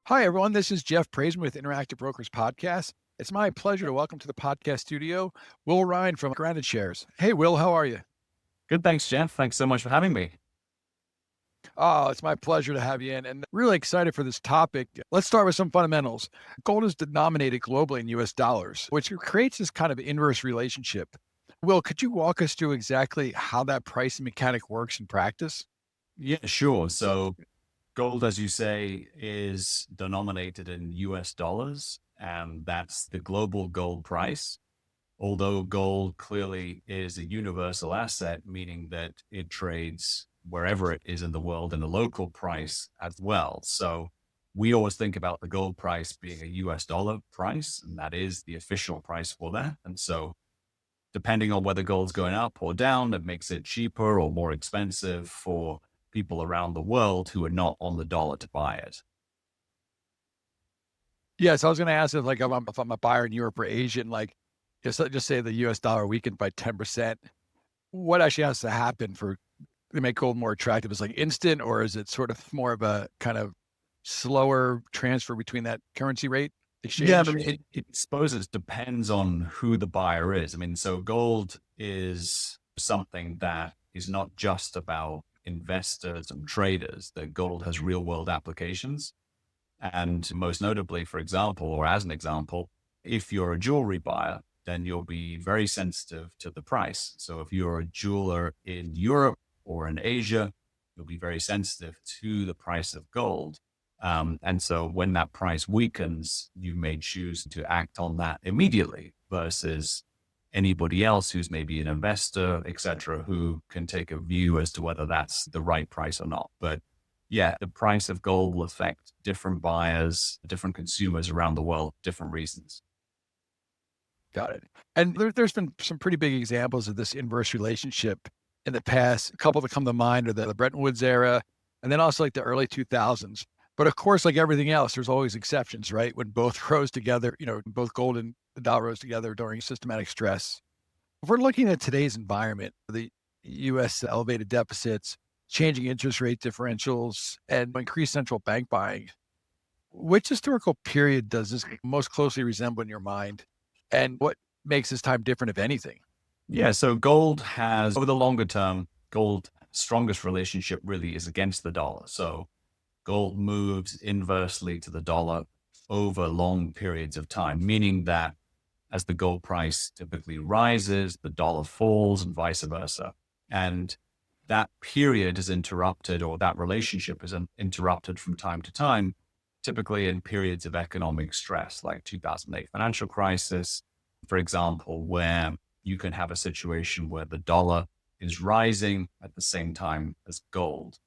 Hi, everyone. This is Jeff Praissman with Interactive Brokers Podcast. It's my pleasure to welcome to the podcast studio Will Rhind from GraniteShares. Hey, Will, how are you? Good. Thanks, Jeff. Thanks so much for having me. Oh, it's my pleasure to have you in and really excited for this topic. Let's start with some fundamentals. Gold is denominated globally in US dollars, which creates this kind of inverse relationship. Will, could you walk us through exactly how that pricing mechanic works in practice? Yeah, sure. So gold, as you say, is denominated in US dollars, and that's the global gold price. Although gold clearly is a universal asset, meaning that it trades wherever it is in the world in a local price as well. So we always think about the gold price being a US dollar price, and that is the official price for that. And so depending on whether gold's going up or down, that makes it cheaper or more expensive for people around the world who are not on the dollar to buy it. Yes, I was going to ask if I'm a buyer in Europe or Asian, like just say the US dollar weakened by 10%. What actually has to happen for to make gold more attractive? Is like instant, or is it sort of more of a kind of slower transfer between that currency rate Yeah, I exchange? mean, it suppose it depends on who the buyer is. I mean, so gold is something that is not just about investors and traders, that gold has real world applications. And most notably, for example, or as an example, if you're a jewelry buyer, then you'll be very sensitive to the price. So if you're a jeweler in Europe or in Asia, you'll be very sensitive to the price of gold. And so when that price weakens, you may choose to act on that immediately versus anybody else who's maybe an investor, et cetera, who can take a view as to whether that's the right price or not. But yeah, the price of gold will affect different buyers, different consumers around the world, different reasons. Got it. And there's been some pretty big examples of this inverse relationship in the past. A couple that come to mind are the Bretton Woods era, and then also like the early 2000s. But of course, like everything else, there's always exceptions, right? When both rose together, both gold and the dollar rose together during systematic stress. If we're looking at today's environment, the US elevated deficits, changing interest rate differentials, and increased central bank buying, which historical period does this most closely resemble in your mind? And what makes this time different, if anything? Yeah, so gold has, over the longer term, gold strongest relationship really is against the dollar. So gold moves inversely to the dollar over long periods of time, meaning that as the gold price typically rises, the dollar falls and vice versa. And that period is interrupted, or that relationship is interrupted from time to time, typically in periods of economic stress, like 2008 financial crisis, for example, where you can have a situation where the dollar is rising at the same time as gold.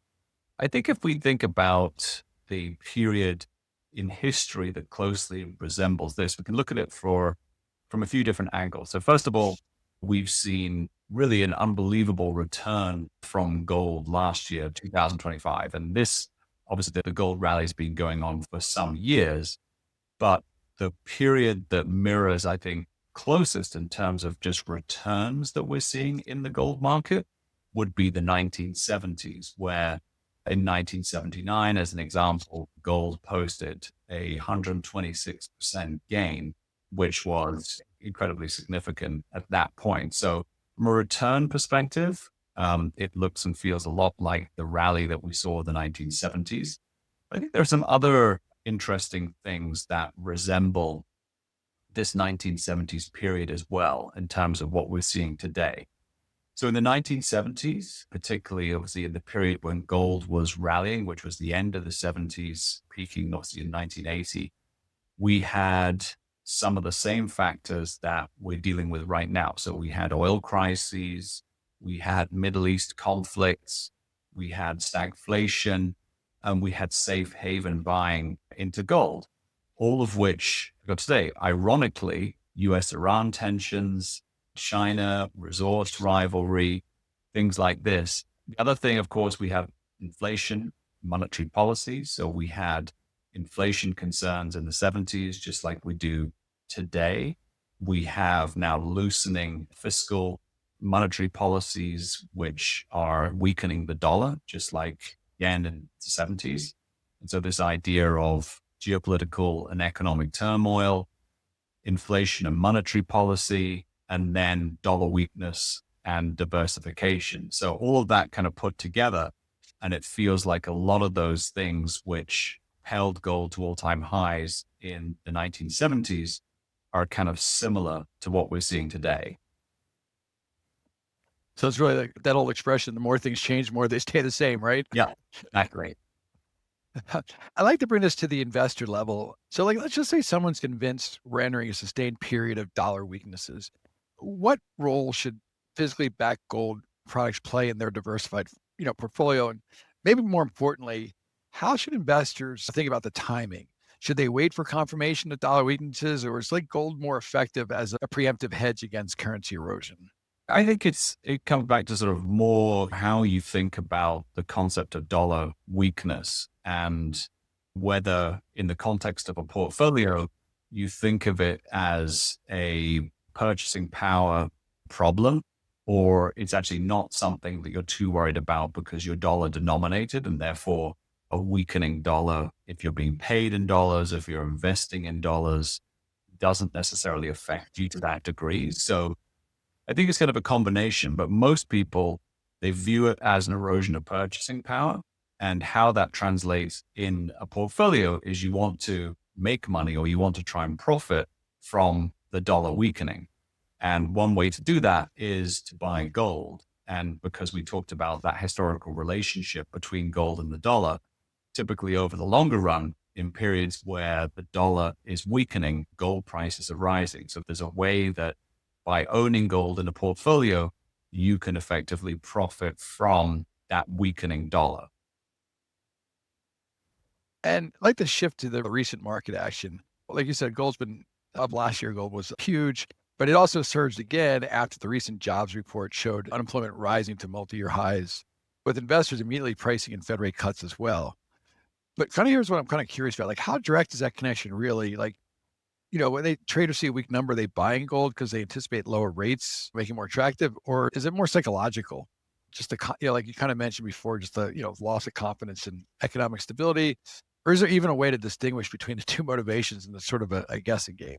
I think if we think about the period in history that closely resembles this, we can look at it from a few different angles. So first of all, we've seen really an unbelievable return from gold last year, 2025. And this, obviously, the gold rally has been going on for some years, but the period that mirrors, I think, closest in terms of just returns that we're seeing in the gold market would be the 1970s, where in 1979, as an example, gold posted a 126% gain, which was incredibly significant at that point. So from a return perspective, it looks and feels a lot like the rally that we saw in the 1970s. I think there are some other interesting things that resemble this 1970s period as well in terms of what we're seeing today. So in the 1970s, particularly obviously in the period when gold was rallying, which was the end of the 70s, peaking obviously in 1980, we had some of the same factors that we're dealing with right now. So we had oil crises, we had Middle East conflicts, we had stagflation, and we had safe haven buying into gold, all of which, I've got to say, ironically, US-Iran tensions, China, resource rivalry, things like this. The other thing, of course, we have inflation, monetary policy. So we had inflation concerns in the 70s, just like we do today. We have now loosening fiscal monetary policies, which are weakening the dollar, just like yen in the 70s. And so this idea of geopolitical and economic turmoil, inflation and monetary policy, and then dollar weakness and diversification. So all of that kind of put together, and it feels like a lot of those things which held gold to all-time highs in the 1970s are kind of similar to what we're seeing today. So it's really like that old expression, the more things change, the more they stay the same, right? Yeah, exactly. I like to bring this to the investor level. So, like, let's just say someone's convinced we're entering a sustained period of dollar weaknesses. What role should physically backed gold products play in their diversified, portfolio? And maybe more importantly, how should investors think about the timing? Should they wait for confirmation of dollar weaknesses, or is like gold more effective as a preemptive hedge against currency erosion? I think it comes back to sort of more how you think about the concept of dollar weakness and whether in the context of a portfolio, you think of it as a purchasing power problem, or it's actually not something that you're too worried about because you're dollar denominated and therefore a weakening dollar, if you're being paid in dollars, if you're investing in dollars, doesn't necessarily affect you to that degree. So I think it's kind of a combination, but most people, they view it as an erosion of purchasing power. And how that translates in a portfolio is you want to make money or you want to try and profit from the dollar weakening. And one way to do that is to buy gold. And because we talked about that historical relationship between gold and the dollar, typically over the longer run, in periods where the dollar is weakening, gold prices are rising. So there's a way that by owning gold in a portfolio, you can effectively profit from that weakening dollar. And I'd like to shift to the recent market action. Like you said, gold's been up last year. Gold was huge, but it also surged again after the recent jobs report showed unemployment rising to multi-year highs, with investors immediately pricing in Fed rate cuts as well. But kind of here's what I'm kind of curious about. Like, how direct is that connection really? Like, when they traders see a weak number, they buying gold because they anticipate lower rates, making it more attractive, or is it more psychological? Just the, like you kind of mentioned before, just the, loss of confidence in economic stability, or is there even a way to distinguish between the two motivations in the sort of a guessing game?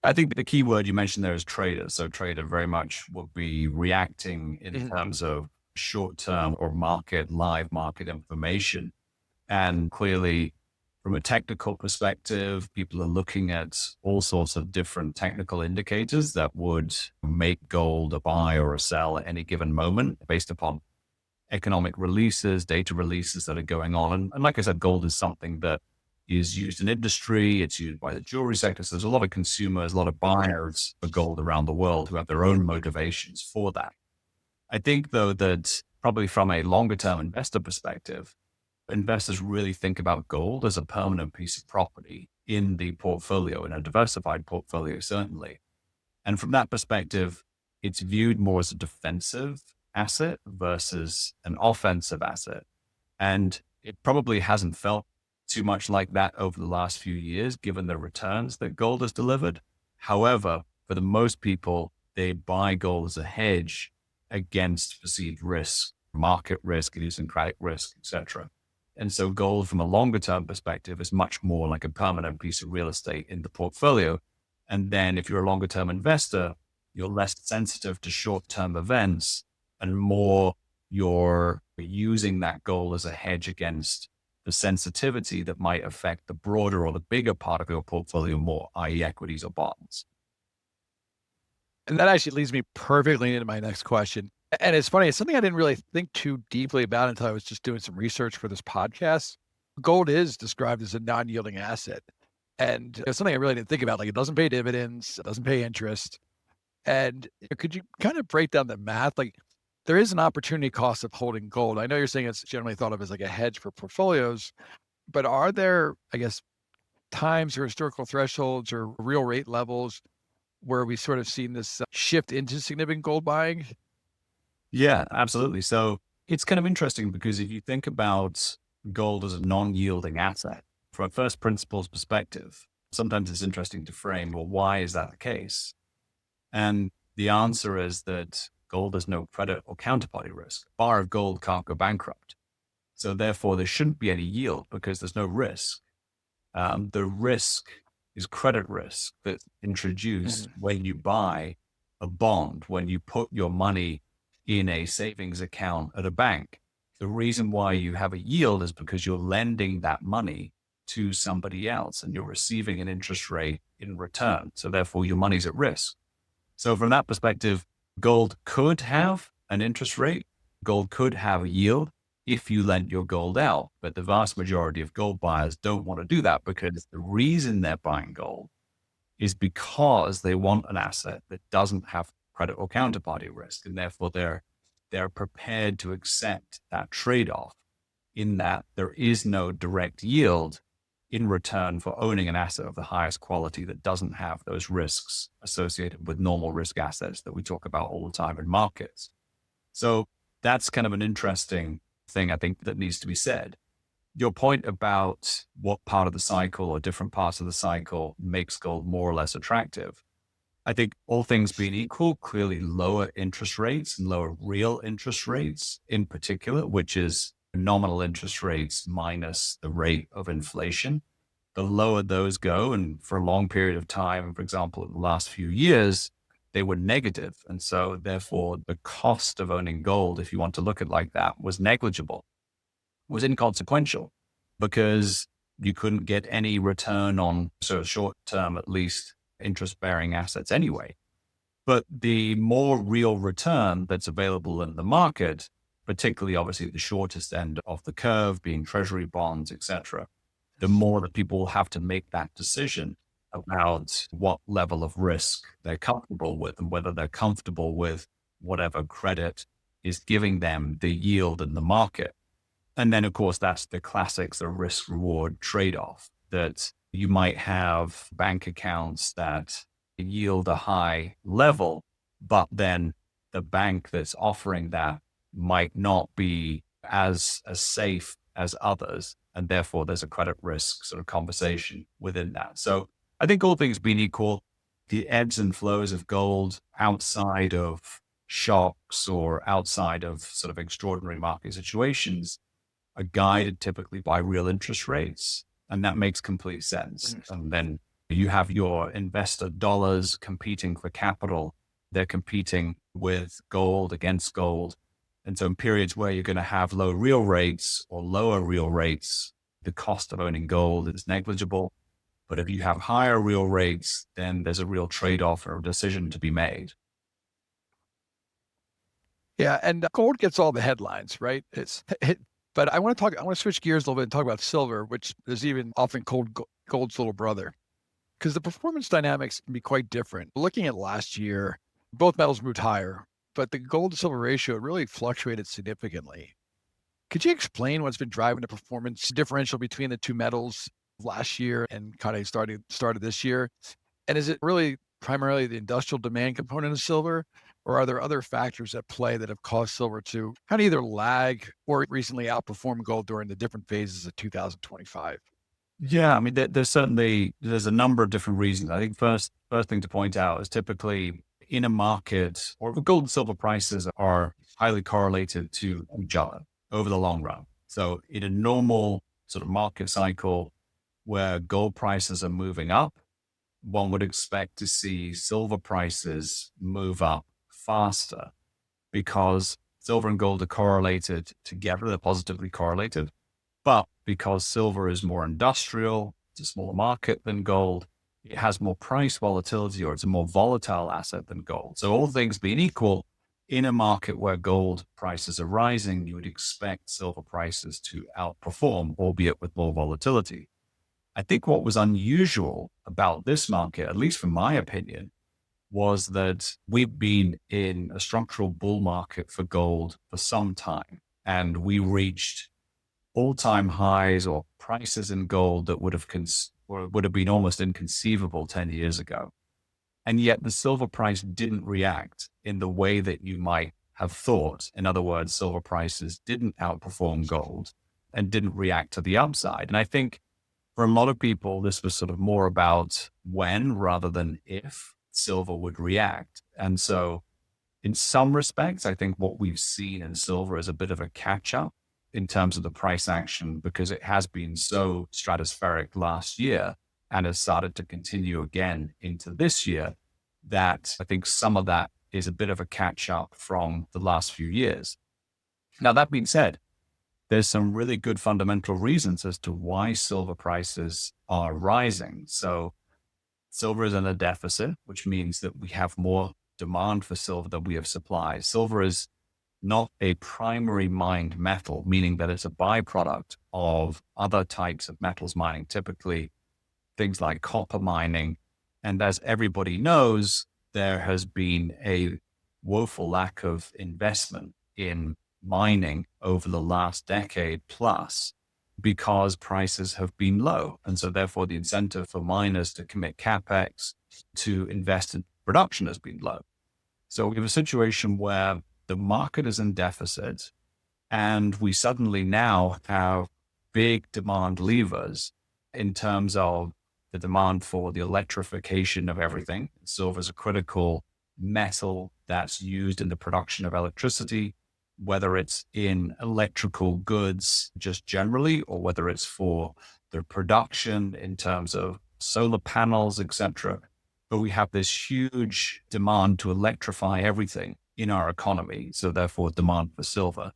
I think the key word you mentioned there is trader. So trader very much will be reacting in Mhm. terms of short-term or live market information. And clearly, from a technical perspective, people are looking at all sorts of different technical indicators that would make gold a buy or a sell at any given moment based upon economic releases, data releases that are going on. And like I said, gold is something that is used in industry. It's used by the jewelry sector. So there's a lot of consumers, a lot of buyers for gold around the world who have their own motivations for that. I think, though, that probably from a longer term investor perspective, investors really think about gold as a permanent piece of property in the portfolio, in a diversified portfolio, certainly. And from that perspective, it's viewed more as a defensive asset versus an offensive asset. And it probably hasn't felt too much like that over the last few years, given the returns that gold has delivered. However, for the most people, they buy gold as a hedge against perceived risk, market risk, idiosyncratic risk, etc. And so gold from a longer term perspective is much more like a permanent piece of real estate in the portfolio. And then if you're a longer term investor, you're less sensitive to short term events and more you're using that gold as a hedge against the sensitivity that might affect the broader or the bigger part of your portfolio more, i.e. equities or bonds. And that actually leads me perfectly into my next question. And it's funny, it's something I didn't really think too deeply about until I was just doing some research for this podcast. Gold is described as a non-yielding asset. And it's something I really didn't think about. Like, it doesn't pay dividends, it doesn't pay interest. And could you kind of break down the math? Like, there is an opportunity cost of holding gold. I know you're saying it's generally thought of as like a hedge for portfolios, but are there, I guess, times or historical thresholds or real rate levels where we sort of seen this shift into significant gold buying? Yeah, absolutely. So it's kind of interesting because if you think about gold as a non yielding asset from a first principles perspective, sometimes it's interesting to frame, well, why is that the case? And the answer is that gold has no credit or counterparty risk. A bar of gold can't go bankrupt. So therefore, there shouldn't be any yield because there's no risk. The risk is credit risk that's introduced when you buy a bond, when you put your money in a savings account at a bank. The reason why you have a yield is because you're lending that money to somebody else and you're receiving an interest rate in return. So therefore your money's at risk. So from that perspective, gold could have an interest rate. Gold could have a yield if you lent your gold out. But the vast majority of gold buyers don't want to do that because the reason they're buying gold is because they want an asset that doesn't have credit or counterparty risk. And therefore they're prepared to accept that trade-off in that there is no direct yield in return for owning an asset of the highest quality that doesn't have those risks associated with normal risk assets that we talk about all the time in markets. So that's kind of an interesting thing, I think, that needs to be said. Your point about what part of the cycle or different parts of the cycle makes gold more or less attractive. I think all things being equal, clearly lower interest rates and lower real interest rates in particular, which is nominal interest rates minus the rate of inflation. The lower those go, and for a long period of time, for example, in the last few years, they were negative. And so therefore the cost of owning gold, if you want to look at it like that, was negligible, was inconsequential because you couldn't get any return on so short term, at least interest bearing assets anyway. But the more real return that's available in the market, particularly obviously the shortest end of the curve being treasury bonds, etc., the more that people have to make that decision about what level of risk they're comfortable with and whether they're comfortable with whatever credit is giving them the yield in the market. And then, of course, that's the classics, the risk reward trade off that you might have bank accounts that yield a high level, but then the bank that's offering that might not be as safe as others. And therefore, there's a credit risk sort of conversation within that. So I think all things being equal, the ebbs and flows of gold outside of shocks or outside of sort of extraordinary market situations are guided typically by real interest rates. And that makes complete sense. And then you have your investor dollars competing for capital. They're competing with gold against gold. And so in periods where you're going to have low real rates or lower real rates, the cost of owning gold is negligible. But if you have higher real rates, then there's a real trade-off or a decision to be made. Yeah, and gold gets all the headlines, right? But I want to switch gears a little bit and talk about silver, which is even often called gold's little brother, because the performance dynamics can be quite different. Looking at last year, both metals moved higher, but the gold to silver ratio really fluctuated significantly. Could you explain what's been driving the performance differential between the two metals last year and kind of started this year? And is it really primarily the industrial demand component of silver, or are there other factors at play that have caused silver to kind of either lag or recently outperform gold during the different phases of 2025? Yeah, I mean, there's a number of different reasons. I think first thing to point out is typically in a market or gold and silver prices are highly correlated to each other over the long run. So in a normal sort of market cycle where gold prices are moving up, one would expect to see silver prices move up faster because silver and gold are correlated together. They're positively correlated. But because silver is more industrial, it's a smaller market than gold, it has more price volatility, or it's a more volatile asset than gold. So all things being equal, in a market where gold prices are rising, you would expect silver prices to outperform, albeit with more volatility. I think what was unusual about this market, at least from my opinion, was that we've been in a structural bull market for gold for some time, and we reached all-time highs or prices in gold that would have been almost inconceivable 10 years ago. And yet the silver price didn't react in the way that you might have thought. In other words, silver prices didn't outperform gold and didn't react to the upside. And I think for a lot of people, this was sort of more about when rather than if silver would react. And so in some respects, I think what we've seen in silver is a bit of a catch up in terms of the price action because it has been so stratospheric last year and has started to continue again into this year, that I think some of that is a bit of a catch up from the last few years. Now, that being said, there's some really good fundamental reasons as to why silver prices are rising. So silver is in a deficit, which means that we have more demand for silver than we have supply. Silver is not a primary mined metal, meaning that it's a byproduct of other types of metals mining, typically things like copper mining. And as everybody knows, there has been a woeful lack of investment in mining over the last decade plus because prices have been low. And so therefore the incentive for miners to commit capex to invest in production has been low. So we have a situation where the market is in deficit and we suddenly now have big demand levers in terms of the demand for the electrification of everything. Silver is a critical metal that's used in the production of electricity, whether it's in electrical goods just generally, or whether it's for the production in terms of solar panels, etc. But we have this huge demand to electrify everything in our economy. So therefore demand for silver.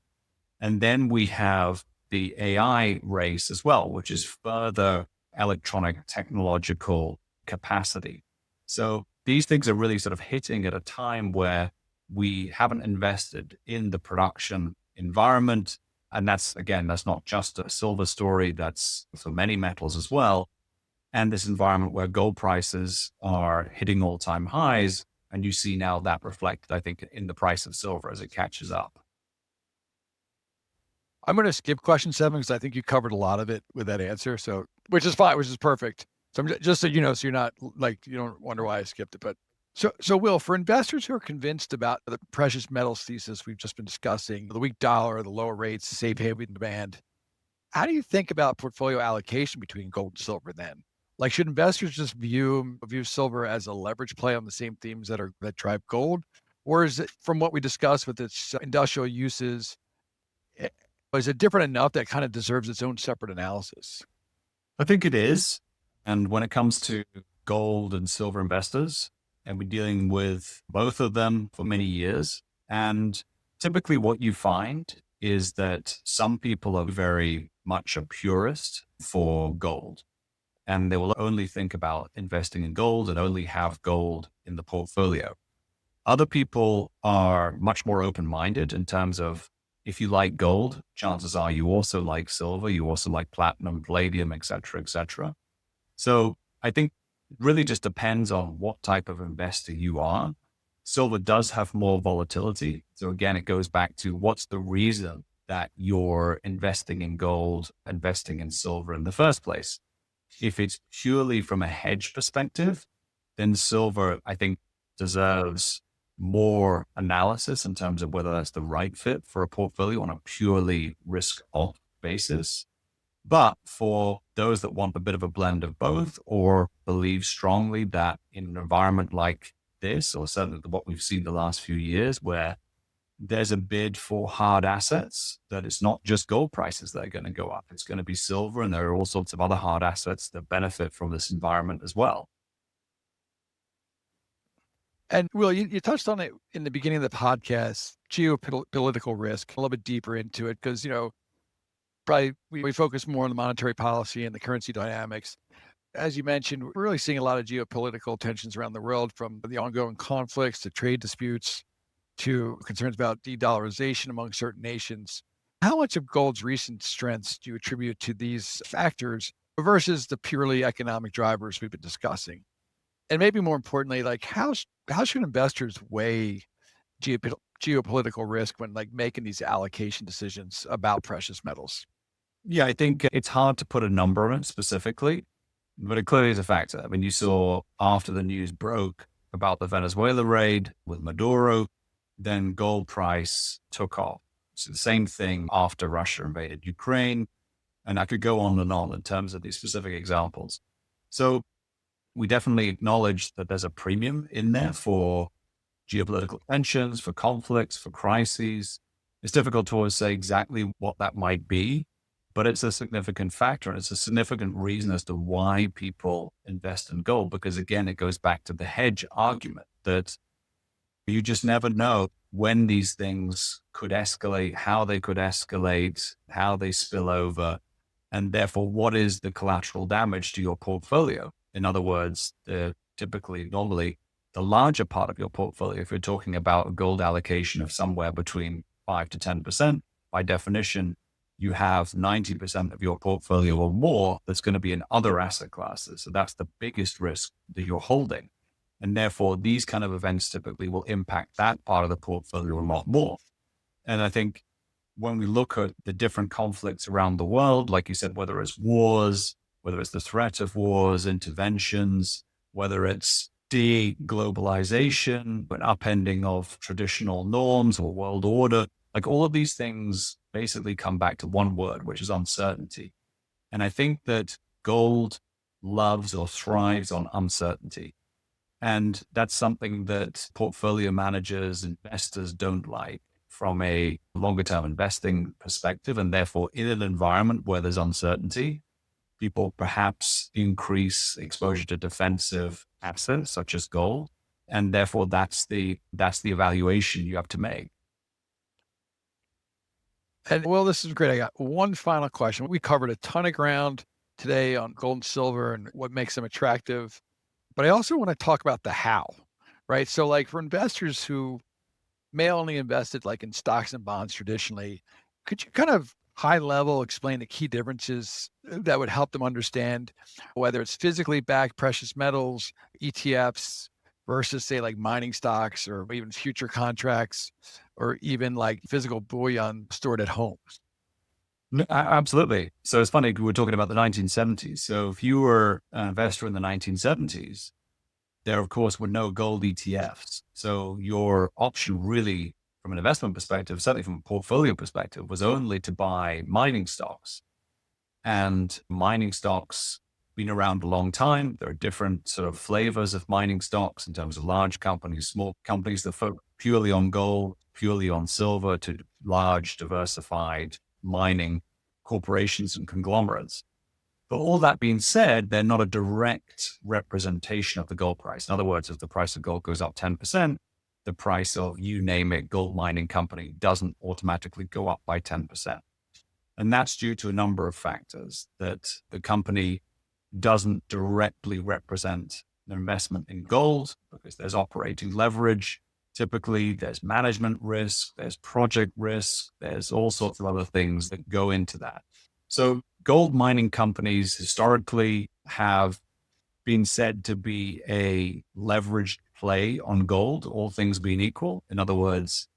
And then we have the AI race as well, which is further electronic technological capacity. So these things are really sort of hitting at a time where we haven't invested in the production environment. And that's, again, that's not just a silver story, that's for many metals as well. And this environment where gold prices are hitting all-time highs. And you see now that reflected, I think, in the price of silver as it catches up. I'm going to skip question 7 because I think you covered a lot of it with that answer. So, which is fine, which is perfect. So I'm just so you know, so you're not like, you don't wonder why I skipped it. But so Will, for investors who are convinced about the precious metals thesis we've just been discussing, the weak dollar, the lower rates, safe haven demand, how do you think about portfolio allocation between gold and silver then? Like, should investors just view silver as a leverage play on the same themes that drive gold? Or is it, from what we discussed with its industrial uses, eh, is it different enough that kind of deserves its own separate analysis? I think it is. And when it comes to gold and silver investors, and we're dealing with both of them for many years. And typically what you find is that some people are very much a purist for gold, and they will only think about investing in gold and only have gold in the portfolio. Other people are much more open-minded in terms of, if you like gold, chances are you also like silver, you also like platinum, palladium, et cetera, et cetera. So I think it really just depends on what type of investor you are. Silver does have more volatility. So again, it goes back to what's the reason that you're investing in gold, investing in silver in the first place. If it's purely from a hedge perspective, then silver, I think, deserves more analysis in terms of whether that's the right fit for a portfolio on a purely risk-off basis. But for those that want a bit of a blend of both, or believe strongly that in an environment like this, or certainly what we've seen the last few years, where there's a bid for hard assets, that it's not just gold prices that are going to go up. It's going to be silver, and there are all sorts of other hard assets that benefit from this environment as well. And Will, you touched on it in the beginning of the podcast, geopolitical risk, a little bit deeper into it, because, probably we focus more on the monetary policy and the currency dynamics. As you mentioned, we're really seeing a lot of geopolitical tensions around the world, from the ongoing conflicts to trade disputes to concerns about de-dollarization among certain nations. How much of gold's recent strengths do you attribute to these factors versus the purely economic drivers we've been discussing? And maybe more importantly, like how should investors weigh geopolitical risk when like making these allocation decisions about precious metals? Yeah, I think it's hard to put a number on it specifically, but it clearly is a factor. I mean, you saw after the news broke about the Venezuela raid with Maduro, then gold price took off. So the same thing after Russia invaded Ukraine. And I could go on and on in terms of these specific examples. So we definitely acknowledge that there's a premium in there for geopolitical tensions, for conflicts, for crises. It's difficult to always say exactly what that might be, but it's a significant factor. And it's a significant reason as to why people invest in gold, because again, it goes back to the hedge argument that you just never know when these things could escalate, how they could escalate, how they spill over, and therefore what is the collateral damage to your portfolio. In other words, normally, the larger part of your portfolio, if you're talking about a gold allocation of somewhere between 5 to 10%, by definition, you have 90% of your portfolio or more that's going to be in other asset classes. So that's the biggest risk that you're holding. And therefore, these kind of events typically will impact that part of the portfolio a lot more. And I think when we look at the different conflicts around the world, like you said, whether it's wars, whether it's the threat of wars, interventions, whether it's de-globalization, an upending of traditional norms or world order, like all of these things basically come back to one word, which is uncertainty. And I think that gold loves or thrives on uncertainty. And that's something that portfolio managers, investors don't like from a longer term investing perspective. And therefore, in an environment where there's uncertainty, people perhaps increase exposure to defensive assets such as gold. And therefore, that's the evaluation you have to make. And well, this is great. I got one final question. We covered a ton of ground today on gold and silver and what makes them attractive. But I also want to talk about the how, right? So, like for investors who may only invested like in stocks and bonds traditionally, could you kind of high level explain the key differences that would help them understand whether it's physically backed precious metals, ETFs versus say like mining stocks or even future contracts or even like physical bullion stored at home? No, absolutely. So it's funny, we were talking about the 1970s. So if you were an investor in the 1970s, there, of course, were no gold ETFs. So your option really, from an investment perspective, certainly from a portfolio perspective, was only to buy mining stocks. And mining stocks been around a long time. There are different sort of flavors of mining stocks in terms of large companies, small companies that focus purely on gold, purely on silver, to large, diversified mining corporations and conglomerates. But all that being said, they're not a direct representation of the gold price. In other words, if the price of gold goes up 10%, the price of, you name it, gold mining company doesn't automatically go up by 10%. And that's due to a number of factors, that the company doesn't directly represent an investment in gold because there's operating leverage. Typically, there's management risk, there's project risk, there's all sorts of other things that go into that. So gold mining companies historically have been said to be a leveraged play on gold, all things being equal. In other words,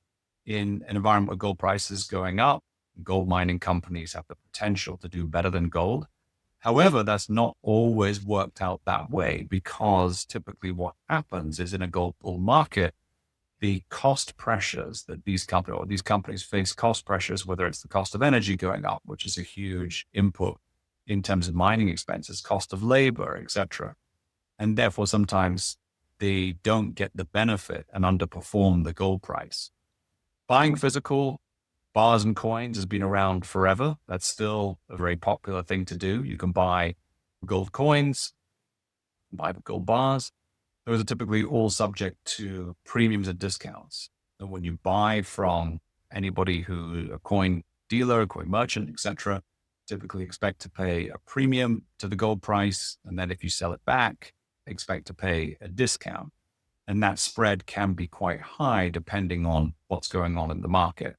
in an environment where gold prices going up, gold mining companies have the potential to do better than gold. However, that's not always worked out that way, because typically what happens is in a gold bull market, the cost pressures that these companies face cost pressures, whether it's the cost of energy going up, which is a huge input in terms of mining expenses, cost of labor, etc. And therefore, sometimes they don't get the benefit and underperform the gold price. Buying physical bars and coins has been around forever. That's still a very popular thing to do. You can buy gold coins, buy gold bars. Those are typically all subject to premiums and discounts. And when you buy from anybody who, a coin dealer, a coin merchant, etc., typically expect to pay a premium to the gold price. And then if you sell it back, expect to pay a discount. And that spread can be quite high depending on what's going on in the market.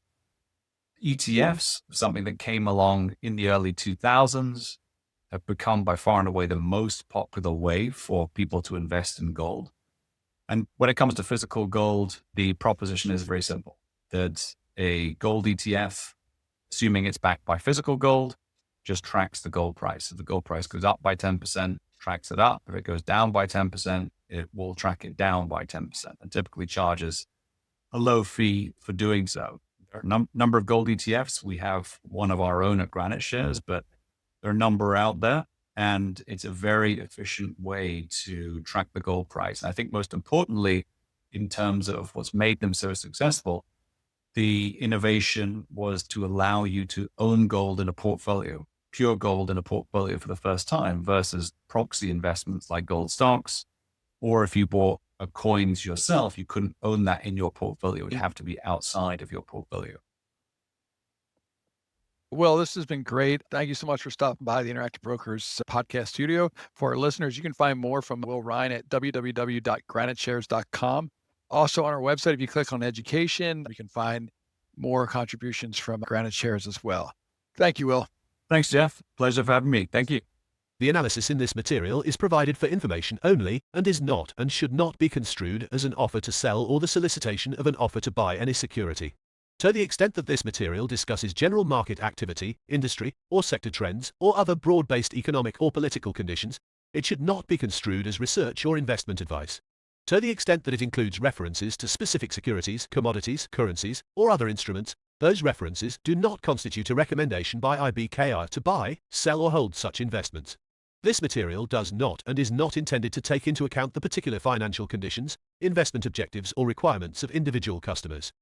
ETFs, something that came along in the early 2000s, have become by far and away the most popular way for people to invest in gold. And when it comes to physical gold, the proposition is very simple, that a gold ETF, assuming it's backed by physical gold, just tracks the gold price. If the gold price goes up by 10%, tracks it up. If it goes down by 10%, it will track it down by 10% and typically charges a low fee for doing so. There are a number of gold ETFs. We have one of our own at GraniteShares, but there are a number out there, and it's a very efficient way to track the gold price. And I think most importantly, in terms of what's made them so successful, The innovation was to allow you to own gold in a portfolio, pure gold in a portfolio for the first time versus proxy investments like gold stocks. Or if you bought coins yourself, you couldn't own that in your portfolio. It would have to be outside of your portfolio. Well, this has been great. Thank you so much for stopping by the Interactive Brokers podcast studio. For our listeners, you can find more from Will Rhind at www.graniteshares.com. Also on our website, if you click on education, you can find more contributions from Granite Shares as well. Thank you, Will. Thanks, Jeff. Pleasure for having me. Thank you. The analysis in this material is provided for information only and is not and should not be construed as an offer to sell or the solicitation of an offer to buy any security. To the extent that this material discusses general market activity, industry, or sector trends, or other broad-based economic or political conditions, it should not be construed as research or investment advice. To the extent that it includes references to specific securities, commodities, currencies, or other instruments, those references do not constitute a recommendation by IBKR to buy, sell, or hold such investments. This material does not and is not intended to take into account the particular financial conditions, investment objectives, or requirements of individual customers.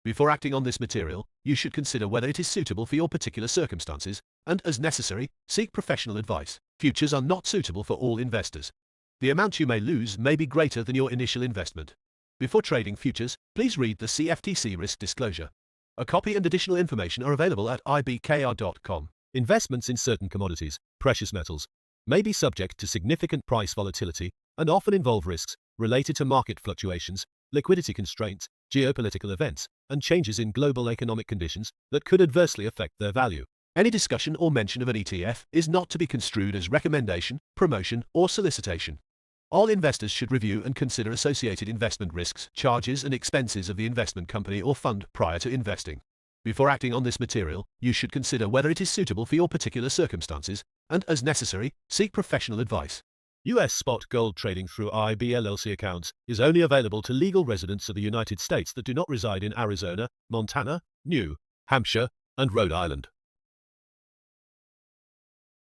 Before acting on this material, you should consider whether it is suitable for your particular circumstances, and, as necessary, seek professional advice. Futures are not suitable for all investors. The amount you may lose may be greater than your initial investment. Before trading futures, please read the CFTC risk disclosure. A copy and additional information are available at ibkr.com. Investments in certain commodities, precious metals, may be subject to significant price volatility and often involve risks related to market fluctuations, liquidity constraints, geopolitical events, and changes in global economic conditions that could adversely affect their value. Any discussion or mention of an ETF is not to be construed as recommendation, promotion, or solicitation. All investors should review and consider associated investment risks, charges, and expenses of the investment company or fund prior to investing. Before acting on this material, you should consider whether it is suitable for your particular circumstances, and, as necessary, seek professional advice. U.S. spot gold trading through IB LLC accounts is only available to legal residents of the United States that do not reside in Arizona, Montana, New Hampshire, and Rhode Island.